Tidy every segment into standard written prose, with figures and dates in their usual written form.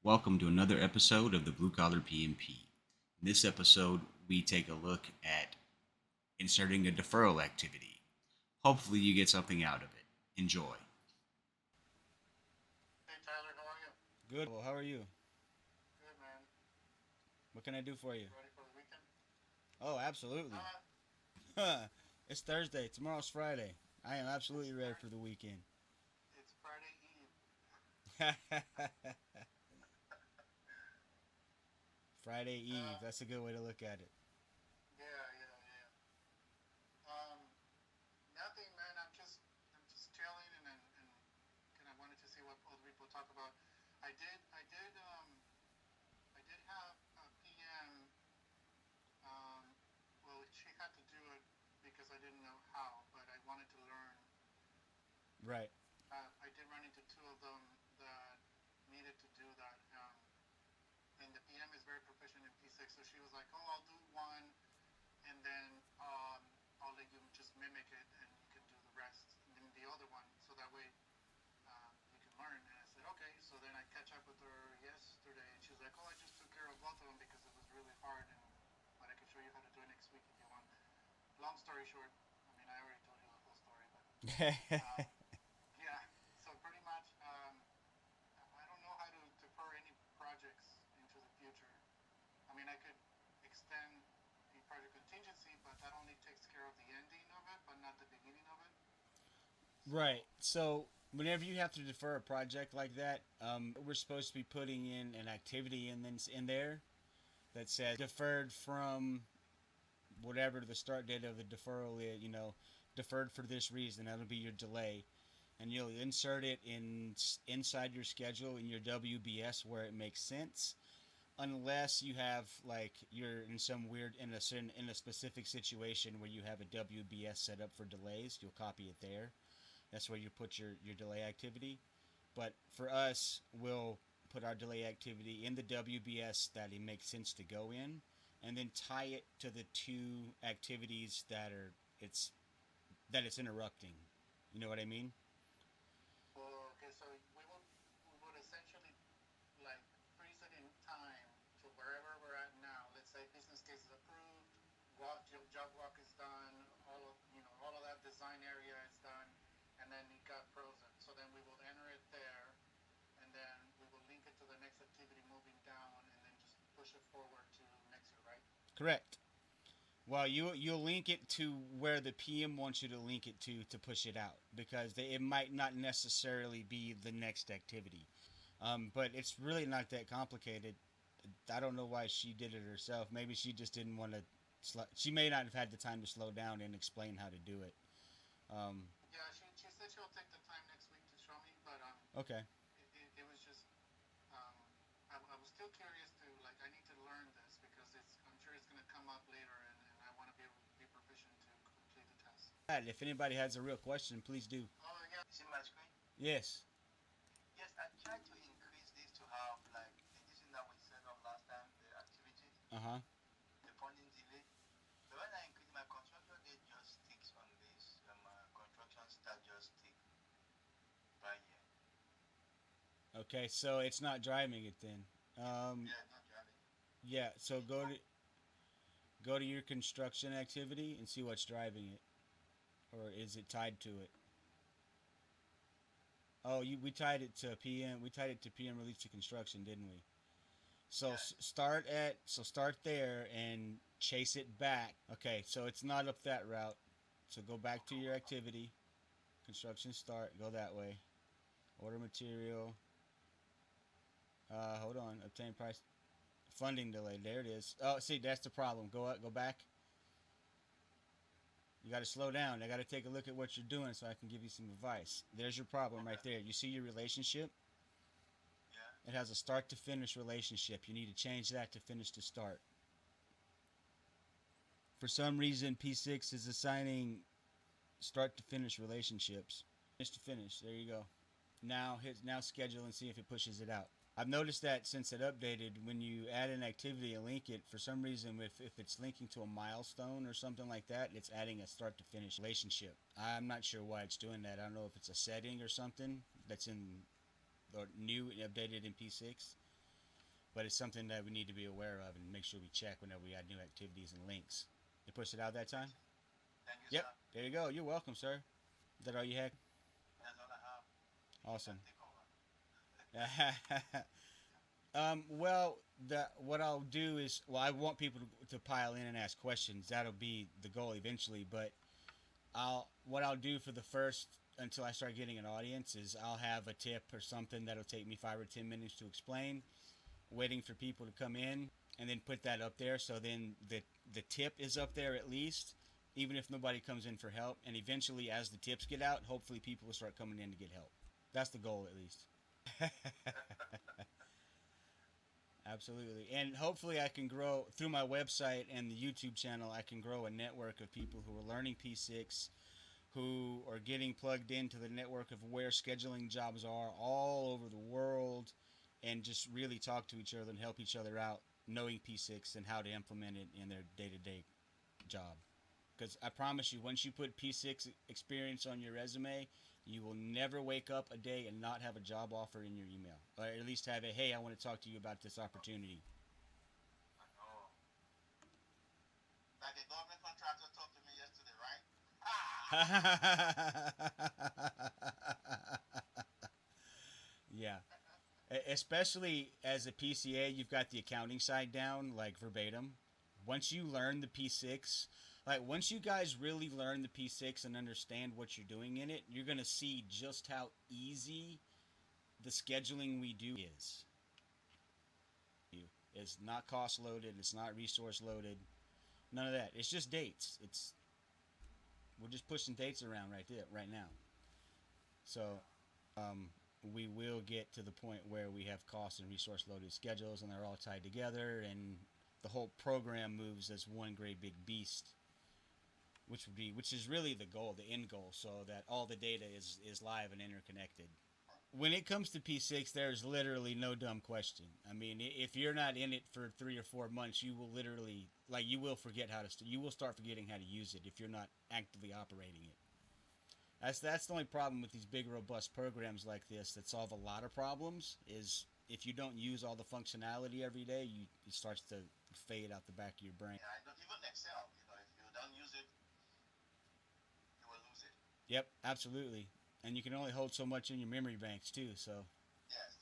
Welcome to another episode of the Blue Collar PMP. In this episode, we take a look at inserting a deferral activity. Hopefully, you get something out of it. Enjoy. Hey Tyler, how are you? Good. Well, how are you? Good man. What can I do for you? Ready for the weekend? Oh, absolutely. Uh, It's Thursday. Tomorrow's Friday. I am it's absolutely ready Friday. for the weekend. It's Friday Eve. Friday Eve. Uh, That's a good way to look at it. yeah. Nothing, man. I'm just chilling and kind of wanted to see what other people talk about. I did have a PM. Um, well, she had to do it because I didn't know how, but I wanted to learn. Right. I did run into two of them that needed to do that. And the PM is very proficient in P6, so she was like, "Oh, I'll do one, and then I'll let you just mimic it, and you can do the rest, and then the other one, so that way you can learn." And I said, "Okay." So then I catch up with her yesterday, and she was like, "Oh, I just took care of both of them because it was really hard, and but I can show you how to do it next week if you want." Long story short, I mean, I already told you the whole story, but um, yeah. So pretty much, I don't know how to defer any projects into the future. I mean, I could extend the project contingency, but that only takes care of the ending of it, but not the beginning of it. So, Right. So whenever you have to defer a project like that, we're supposed to be putting in an activity in there that says deferred from whatever the start date of the deferral is. Deferred for this reason. That'll be your delay, and you'll insert it inside your schedule in your WBS where it makes sense, unless you have like you're in some weird in a specific situation where you have a WBS set up for delays. You'll copy it there. That's where you put your delay activity. But for us, we'll put our delay activity in the WBS that it makes sense to go in, and then tie it to the two activities it's that it's interrupting. You know what I mean? okay, so we would essentially like freeze it in time to wherever we're at now. Let's say business case is approved, job walk is done, all of that design area is done, and then it got frozen. So then we will enter it there, and then we will link it to the next activity moving down, and then just push it forward to next year, right? Correct. Well, you'll link it to where the PM wants you to link it to push it out because it might not necessarily be the next activity. But it's really not that complicated. I don't know why she did it herself. Maybe she just didn't want to. She may not have had the time to slow down and explain how to do it. Um, Yeah, she said she'll take the time next week to show me, but okay. it was just um, I was still curious to like I need to learn this because I'm sure it's gonna come up later, and I want to be able to be proficient to complete the test. If anybody has a real question, please do. Oh yeah, you see my screen? Yes. Yes, I tried to increase this to have like this thing that we set up last time, the activity, Uh huh. the funding delay. But when I increase my construction date just sticks on this, construction start just stick by here. Okay, so it's not driving it then. Yeah, not driving. Yeah. Can So you try? go to your construction activity and see what's driving it, or is it tied to it? Oh, we tied it to PM. We tied it to PM release to construction, didn't we? So Yeah. start there and chase it back. Okay, so it's not up that route. So go back to your activity, construction start. Go that way. Order material. Hold on. Obtain price. Funding delay. There it is. Oh, see, that's the problem. Go up. Go back. You got to slow down. I got to take a look at what you're doing so I can give you some advice. There's your problem right Okay. there. You see your relationship? Yeah. It has a start to finish relationship. You need to change that to finish to start. For some reason, P6 is assigning start to finish relationships. Finish to finish. There you go. Now schedule and see if it pushes it out. I've noticed that since it updated, when you add an activity and link it, for some reason, if it's linking to a milestone or something like that, it's adding a start to finish relationship. I'm not sure why it's doing that. I don't know if it's a setting or something that's in or new updated in P6. but it's something that we need to be aware of and make sure we check whenever we add new activities and links. You pushed it out that time? Thank you, Yep. sir. There you go. You're welcome, sir. Is that all you had? That's all I have. Awesome. Take over. Well, what I'll do is, well, I want people to pile in and ask questions. That'll be the goal eventually. But what I'll do for the first, until I start getting an audience, is I'll have a tip or something that'll take me 5 or 10 minutes to explain, waiting for people to come in, and then put that up there. So then the tip is up there at least, even if nobody comes in for help. And eventually, as the tips get out, hopefully people will start coming in to get help. That's the goal, at least. Absolutely. And hopefully I can grow through my website and the YouTube channel. I can grow a network of people who are learning P6, who are getting plugged into the network of where scheduling jobs are all over the world, and just really talk to each other and help each other out knowing P6 and how to implement it in their day-to-day job. Because I promise you, once you put P6 experience on your resume, you will never wake up a day and not have a job offer in your email. Or at least have a, hey, I want to talk to you about this opportunity. I know. Like a government contractor talked to me yesterday, right? Yeah. Especially as a PCA, you've got the accounting side down, like verbatim. Once you learn the P6, like once you guys really learn the P6 and understand what you're doing in it, you're going to see just how easy the scheduling we do is. It's not cost loaded, it's not resource loaded. None of that. It's just dates. We're just pushing dates around right now. So, we will get to the point where we have cost and resource loaded schedules and they're all tied together and the whole program moves as one great big beast, which is really the goal, the end goal, so that all the data is live and interconnected. When it comes to P6, there's literally no dumb question. I mean, if you're not in it for 3 or 4 months, you will literally, like, you will forget you will start forgetting how to use it if you're not actively operating it. That's the only problem with these big, robust programs like this that solve a lot of problems is if you don't use all the functionality every day, it starts to fade out the back of your brain. Yeah, I know. Even Excel, if you don't use it, you will lose it. Yep, absolutely. And you can only hold so much in your memory banks too, so. Yes.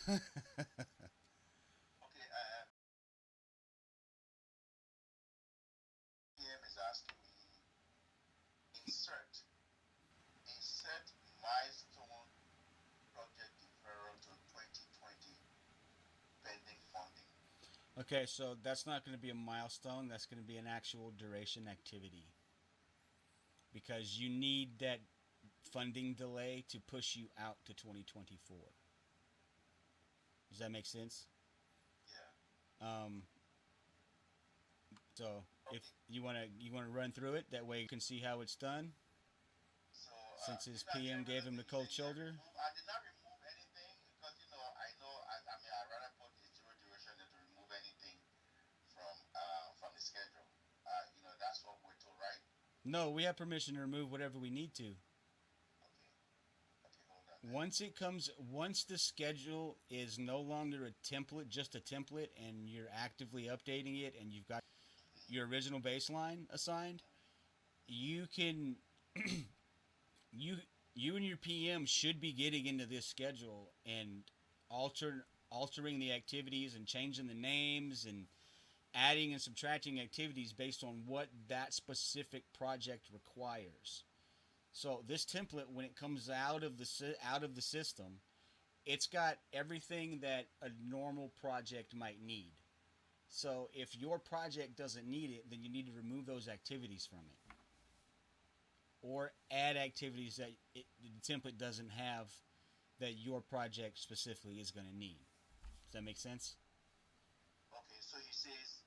Okay, PM is asking me, insert milestone project deferral to 2020 pending funding. Okay, so that's not going to be a milestone. That's going to be an actual duration activity. Because you need that funding delay to push you out to 2024. Does that make sense? Yeah. So Okay. if you want to run through it, that way you can see how it's done. So, Since his did I PM check gave whether him the they- cold they shoulder. I did not remove anything because I know I'd rather put a zero duration than to remove anything from the schedule. That's what we're told, right? No, we have permission to remove whatever we need to. Okay. Okay, hold on. Once the schedule is no longer a template, just a template, and you're actively updating it, and you've got your original baseline assigned, you can you and your PM should be getting into this schedule and altering the activities and changing the names and adding and subtracting activities based on what that specific project requires. So this template, when it comes out of the system, it's got everything that a normal project might need. So if your project doesn't need it, then you need to remove those activities from it, or add activities that the template doesn't have that your project specifically is going to need. Does that make sense? Okay, so he says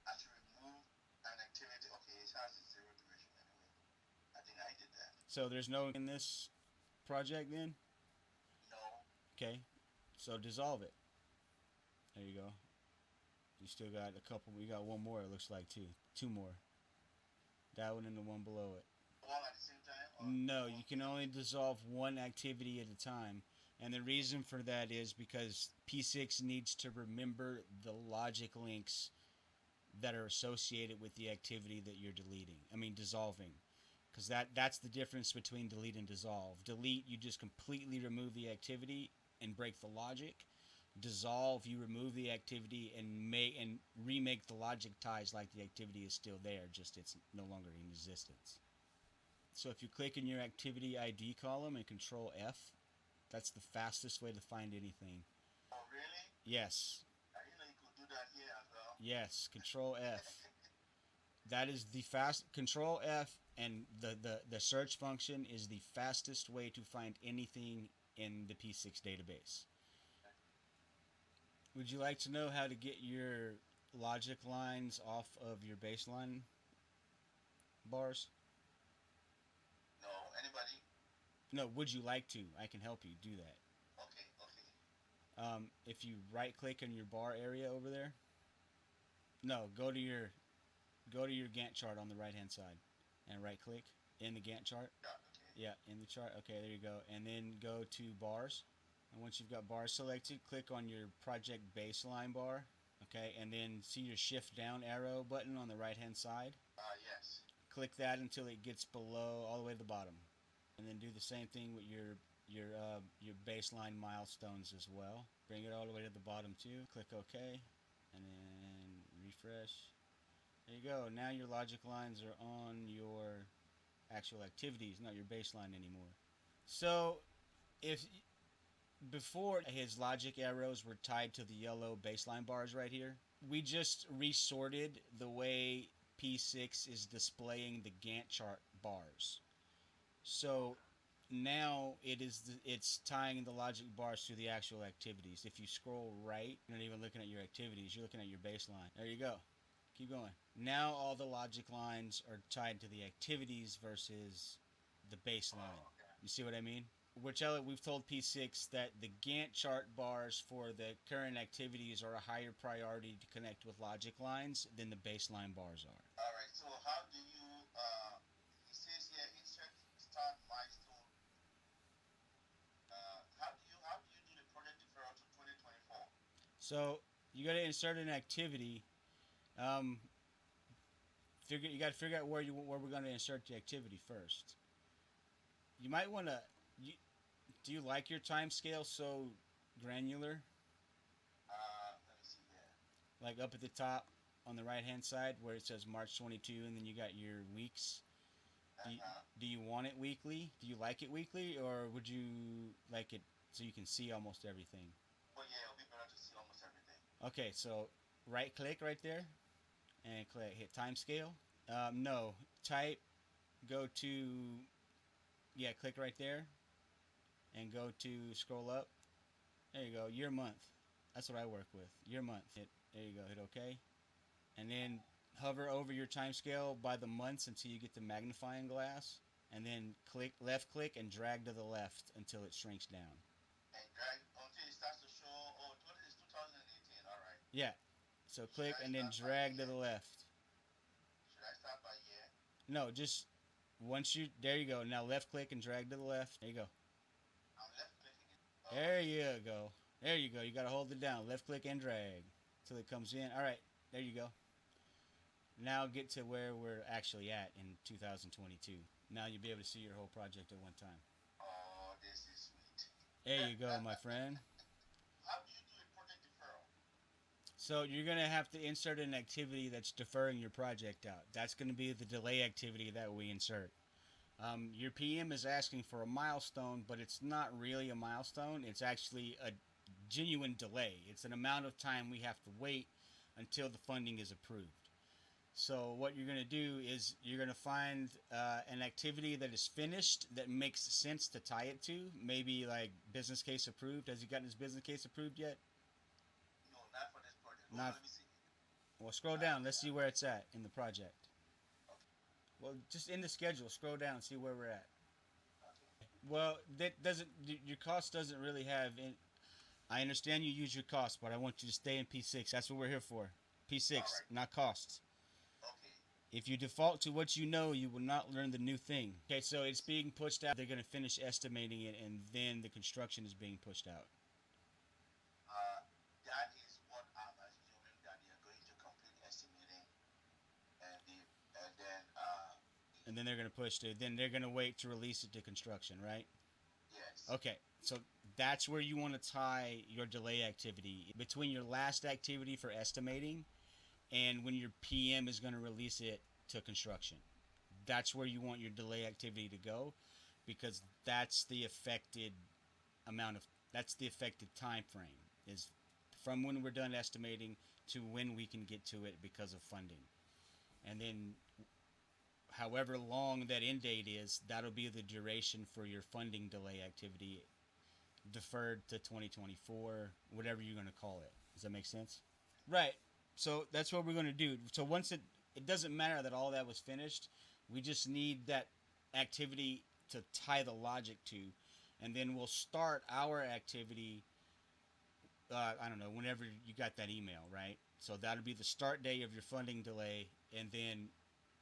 I should remove an activity. Okay, it has a zero duration anyway. I think I did that. So there's no in this project then? No. Okay. So dissolve it. There you go. You still got a couple. We got one more. It looks like two more. That one and the one below it. All at the same time? Or No, you can only dissolve one activity at a time. And the reason for that is because P6 needs to remember the logic links that are associated with the activity that you're dissolving. Because that's the difference between delete and dissolve. Delete, you just completely remove the activity and break the logic. Dissolve, you remove the activity and remake the logic ties like the activity is still there, just it's no longer in existence. So if you click in your activity ID column and Control F, that's the fastest way to find anything. Oh, really? Yes. I didn't know you could do that here as well. Yes, Control F. That is the Control F, and the search function is the fastest way to find anything in the P6 database. Would you like to know how to get your logic lines off of your baseline bars? No, anybody? No, would you like to? I can help you do that. Okay. If you right click in your bar area over there. No, go to your Gantt chart on the right hand side and right click in the Gantt chart. Yeah, okay. Yeah, in the chart. Okay, there you go. And then go to bars. And once you've got bars selected, click on your project baseline bar. Okay, and then see your shift down arrow button on the right hand side. Yes. Click that until it gets below all the way to the bottom. And then do the same thing with your baseline milestones as well. Bring it all the way to the bottom too. Click OK, and then refresh. There you go. Now your logic lines are on your actual activities, not your baseline anymore. So if before his logic arrows were tied to the yellow baseline bars right here, we just resorted the way P6 is displaying the Gantt chart bars. So now it's tying the logic bars to the actual activities. If you scroll right, you're not even looking at your activities, you're looking at your baseline. There you go. Keep going. Now all the logic lines are tied to the activities versus the baseline. You see what I mean? We've told P6 that the Gantt chart bars for the current activities are a higher priority to connect with logic lines than the baseline bars are. All right. So how do you? It says here insert start milestone. How do you do the project deferral to 2024? So you got to insert an activity. You got to figure out where we're going to insert the activity first. You might want to. Do you like your time scale so granular? Let me see here. Like up at the top on the right hand side where it says March 22 and then you got your weeks. Do you want it weekly? Do you like it weekly, or would you like it so you can see almost everything? Well, yeah, it'll be better to see almost everything. Okay, so right click right there and hit time scale. No, type, go to, click right there and go to scroll up. There you go, year month. That's what I work with. Year month. There you go, hit OK. And then hover over your time scale by the months until you get the magnifying glass. And then left click and drag to the left until it shrinks down. And drag until it starts to show, it's 2018, all right. Yeah. So click and then drag to the left. Should I start by year? No, just there you go. Now left click and drag to the left. There you go. I'm left clicking it. There you go. There you go. You got to hold it down. Left click and drag till it comes in. All right. There you go. Now get to where we're actually at in 2022. Now you'll be able to see your whole project at one time. Oh, this is sweet. There you go, my friend. How do you do a project deferral? So you're going to have to insert an activity that's deferring your project out. That's going to be the delay activity that we insert. Your PM is asking for a milestone, but it's not really a milestone. It's actually a genuine delay. It's an amount of time we have to wait until the funding is approved. So what you're going to do is you're going to find an activity that is finished that makes sense to tie it to. Maybe like business case approved. Has he gotten his business case approved yet? No, not for this project. Let me see. Well, scroll down. Let's see where it's at in the project. Well, just in the schedule, scroll down and see where we're at. Well, your cost doesn't really have. I understand you use your cost, but I want you to stay in P6. That's what we're here for. P6, right. not costs. Okay. If you default to what you know, you will not learn the new thing. Okay, so it's being pushed out. They're going to finish estimating it, and then the construction is being pushed out. That is what I'm assuming that they are going to complete estimating, and And then they're going to push to. Then they're going to wait to release it to construction, right? yes. Okay, so that's where you want to tie your delay activity between your last activity for estimating and when your PM is going to release it to construction. That's where you want your delay activity to go, because that's the affected that's the affected time frame, is from when we're done estimating to when we can get to it because of funding. And then however long that end date is, that'll be the duration for your funding delay activity, deferred to 2024, whatever you're going to call it. Does that make sense? Right. So that's what we're going to do. So once it doesn't matter that all that was finished, we just need that activity to tie the logic to, and then we'll start our activity. I don't know, whenever you got that email, right? So that'll be the start day of your funding delay, and then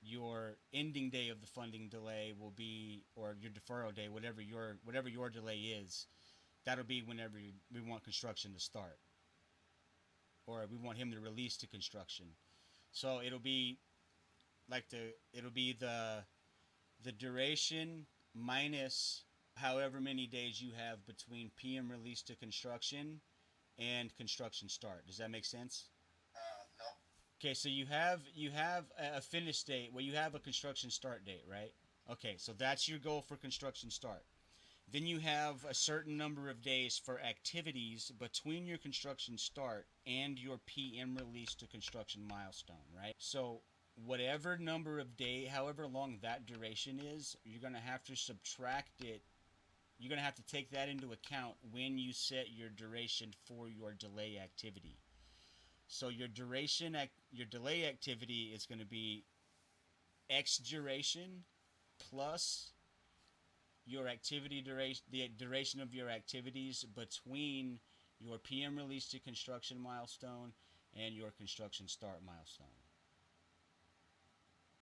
your ending day of the funding delay will be, or your deferral day, whatever your delay is. That'll be whenever we want construction to start, or we want him to release to construction. So it'll be the duration minus however many days you have between PM release to construction and construction start. Does that make sense? No. Okay, so you have a finish date. Well, you have a construction start date, right? Okay, so that's your goal for construction start. Then you have a certain number of days for activities between your construction start and your PM release to construction milestone, right? So whatever number of days, however long that duration is, you're going to have to subtract it. You're going to have to take that into account when you set your duration for your delay activity. So your delay activity is going to be X duration plus your activity duration, the duration of your activities between your PM release to construction milestone and your construction start milestone.